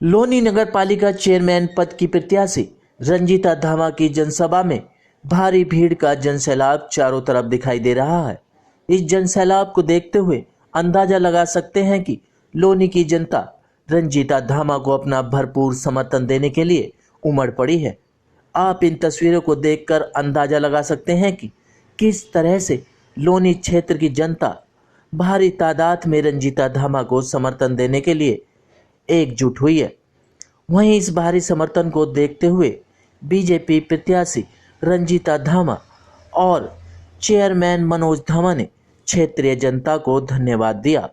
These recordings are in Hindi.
लोनी नगर पालिका चेयरमैन पद की प्रत्याशी रंजीता धामा की जनसभा में भारी भीड़ का जनसैलाब चारों तरफ दिखाई दे रहा है। इस जनसैलाब को देखते हुए अंदाजा लगा सकते हैं कि लोनी की जनता रंजीता धामा को अपना भरपूर समर्थन देने के लिए उमड़ पड़ी है। आप इन तस्वीरों को देखकर अंदाजा लगा सकते हैं कि किस तरह से लोनी क्षेत्र की जनता भारी तादाद में रंजीता धामा को समर्थन देने के लिए एकजुट हुई है। वहीं इस भारी समर्थन को देखते हुए बीजेपी प्रत्याशी रंजीता धामा और चेयरमैन मनोज धामा ने क्षेत्रीय जनता को धन्यवाद दिया।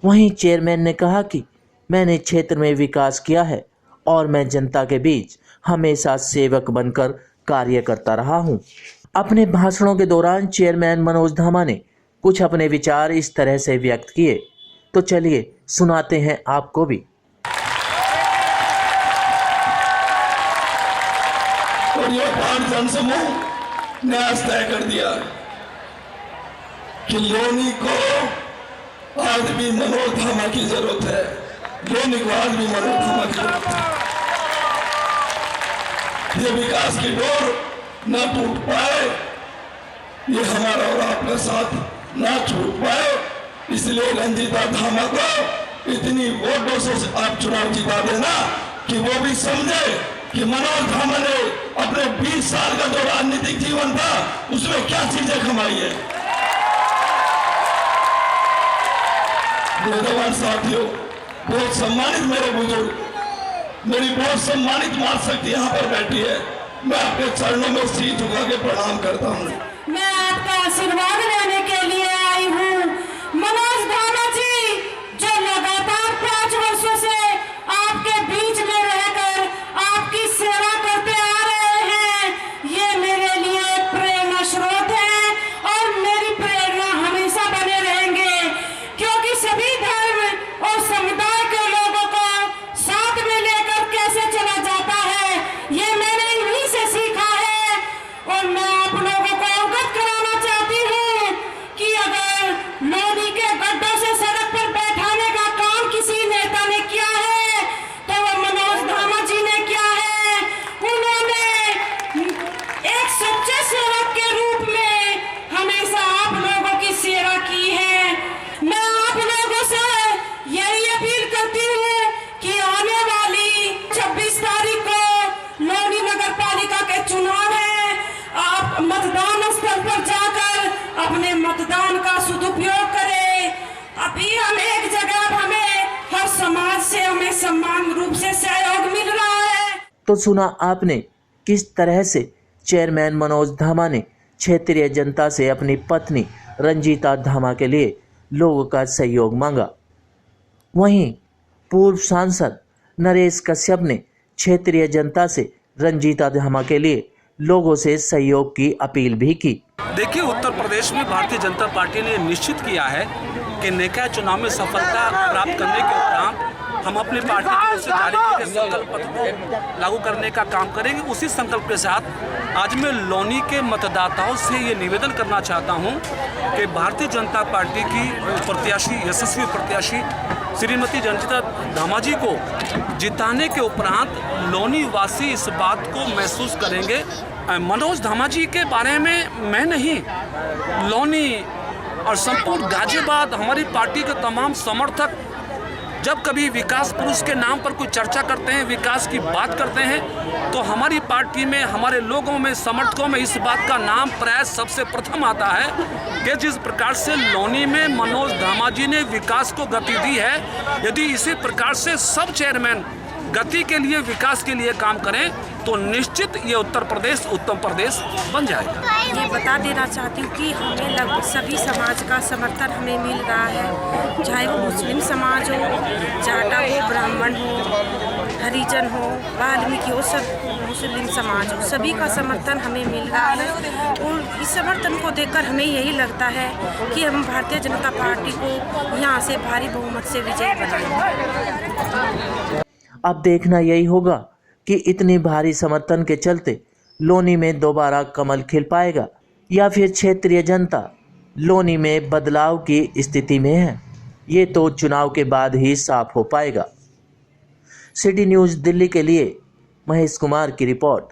वहीं चेयरमैन ने कहा कि मैंने क्षेत्र में विकास किया है और मैं जनता के बीच हमेशा सेवक बनकर कार्य करता रहा हूं। अपने भाषणों के दौरान चेयरमैन मनोज धामा ने कुछ अपने विचार इस तरह से व्यक्त किए, तो चलिए सुनाते हैं आपको भी। और ये 5 जनसमूह ने आज तय कर दिया कि लोनी को आज भी मनोज धामा की जरूरत है। लोनी को आज भी मनोज धामा की जरूरत है। ये विकास की डोर ना टूट पाए, ये हमारा और आपका साथ ना छूट पाए, इसलिए रंजीता धामा को इतनी वोटों से आप चुनाव जिता देना कि वो भी समझे कि मनोज धामा ने अपने 20 साल का जो राजनीतिक जीवन था उसमें क्या चीजें कमाई है। नौजवान साथियों, बहुत सम्मानित मेरे बुजुर्ग, मेरी बहुत सम्मानित मातृशक्ति यहाँ पर बैठी है, मैं आपके चरणों में सिर झुका के प्रणाम करता हूँ। मैं आपका आशीर्वाद लेने के लिए आई हूँ। मनोज धामा जी, जो लगातार 5 वर्षों से आपके बीच में रहकर आपकी सेवा करते आ रहे हैं, ये मेरे लिए एक प्रेरणा स्रोत है और मेरी प्रेरणा हमेशा बने रहेंगे, क्योंकि सभी धर्म और समुदाय के लोगों को साथ में लेकर कैसे चला जाता है, ये मैंने इन्हीं से सीखा है। और मैं आप लोगों को अवगत कराना चाहती हूँ कि अगर लोनी के गड्ढों से सड़क पर बैठाने का काम किसी नेता ने किया है तो वो मनोज धामा जी ने किया है। उन्होंने एक सच्चे सेवक के रूप में हमेशा आप लोगों की सेवा की है। मैं आप लोगों से यही अपील करती हूँ कि आने वाली 26 तारीख को लोनी नगर पालिका के चुनाव है, आप मतदान स्थल पर जाकर अपने मतदान का सदुपयोग करें। अभी हम एक जगह हमें हर समाज से हमें समान रूप से सहयोग मिल रहा है। तो सुना आपने किस तरह से चेयरमैन मनोज धामा ने क्षेत्रीय जनता से अपनी पत्नी रंजीता धामा के लिए लोगों का सहयोग मांगा। वहीं पूर्व सांसद नरेश कश्यप ने क्षेत्रीय जनता से रंजीता धामा के लिए लोगों से सहयोग की अपील भी की। देखिए, उत्तर प्रदेश में भारतीय जनता पार्टी ने निश्चित किया है कि निकाय चुनाव में सफलता प्राप्त करने के उपरांत हम अपनी पार्टी की ओर से जारी किए गए संकल्प पत्र को लागू करने का काम करेंगे। उसी संकल्प के साथ आज मैं लोनी के मतदाताओं से ये निवेदन करना चाहता हूँ कि भारतीय जनता पार्टी की प्रत्याशी, यशस्वी प्रत्याशी श्रीमती रंजीता धामा जी को जिताने के उपरांत लोनी वासी इस बात को महसूस करेंगे। मनोज धामा जी के बारे में मैं नहीं, लोनी और संपूर्ण गाजियाबाद हमारी पार्टी के तमाम समर्थक जब कभी विकास पुरुष के नाम पर कोई चर्चा करते हैं, विकास की बात करते हैं, तो हमारी पार्टी में, हमारे लोगों में, समर्थकों में इस बात का नाम प्राय सबसे प्रथम आता है कि जिस प्रकार से लोनी में मनोज धामा जी ने विकास को गति दी है, यदि इसी प्रकार से सब चेयरमैन गति के लिए, विकास के लिए काम करें तो निश्चित ये उत्तर प्रदेश उत्तम प्रदेश बन जाएगा। ये बता देना चाहती हूँ कि हमें लगभग सभी समाज का समर्थन हमें मिल रहा है, चाहे वो मुस्लिम समाज हो, जाटा हो, ब्राह्मण हो, हरिजन हो, वाल्मीकि हो, सब मुस्लिम समाज हो, सभी का समर्थन हमें मिल रहा है। और इस समर्थन को देखकर हमें यही लगता है कि हम भारतीय जनता पार्टी को यहाँ से भारी बहुमत से विजय बनाएंगे। अब देखना यही होगा कि इतनी भारी समर्थन के चलते लोनी में दोबारा कमल खिल पाएगा या फिर क्षेत्रीय जनता लोनी में बदलाव की स्थिति में है। ये तो चुनाव के बाद ही साफ हो पाएगा। सिटी न्यूज़ दिल्ली के लिए महेश कुमार की रिपोर्ट।